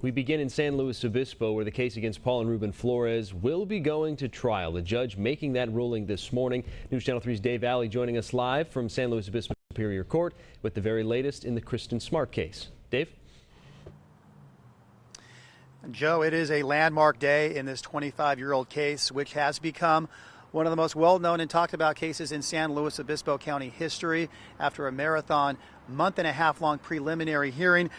We begin in San Luis Obispo, where the case against Paul and Ruben Flores will be going to trial. The judge making that ruling this morning. News Channel 3's Dave Alley joining us live from San Luis Obispo Superior Court with the very latest in the Kristin Smart case. Dave? Joe, it is a landmark day in this 25-year-old case, which has become one of the most well-known and talked about cases in San Luis Obispo County history. After a marathon, month-and-a-half-long preliminary hearing,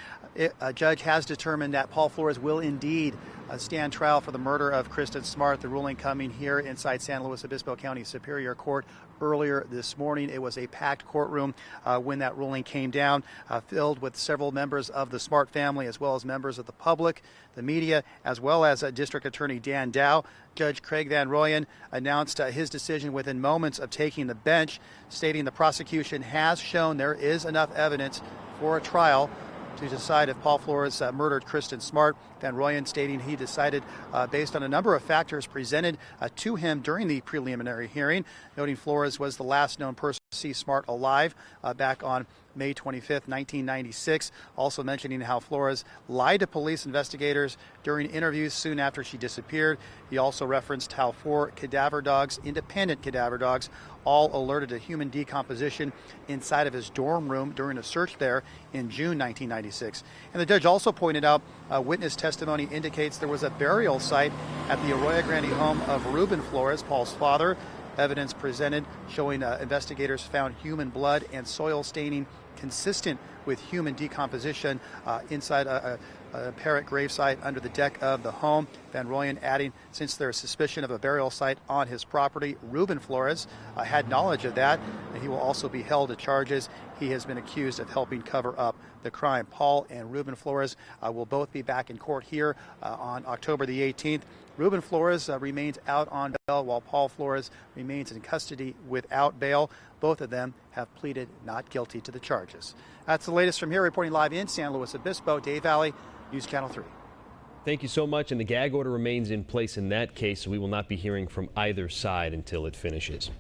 a judge has determined that Paul Flores will indeed stand trial for the murder of Kristin Smart. The ruling coming here inside San Luis Obispo County Superior Court earlier this morning. It was a packed courtroom when that ruling came down, filled with several members of the Smart family, as well as members of the public, the media, as well as District Attorney Dan Dow. Judge Craig Van Royen announced his decision within moments of taking the bench, stating the prosecution has shown there is enough evidence for a trial to decide if Paul Flores murdered Kristin Smart. Van Royen stating he decided based on a number of factors presented to him during the preliminary hearing, noting Flores was the last known person to see Smart alive back on May 25th, 1996. Also mentioning how Flores lied to police investigators during interviews soon after she disappeared. He also referenced how 4 cadaver dogs, independent cadaver dogs, all alerted to human decomposition inside of his dorm room during a search there in June 1996. And the judge also pointed out witness testimony indicates there was a burial site at the Arroyo Grande home of Ruben Flores, Paul's father. Evidence presented showing investigators found human blood and soil staining consistent with human decomposition inside a apparent gravesite under the deck of the home. Van Royen adding, since there is suspicion of a burial site on his property, Ruben Flores had knowledge of that, and he will also be held to charges. He has been accused of helping cover up the crime. Paul and Ruben Flores will both be back in court here on October the 18th. Ruben Flores remains out on bail, while Paul Flores remains in custody without bail. Both of them have pleaded not guilty to the charges. That's the latest from here. Reporting live in San Luis Obispo, Dave Alley, News Channel 3. Thank you so much. And the gag order remains in place in that case, so we will not be hearing from either side until it finishes.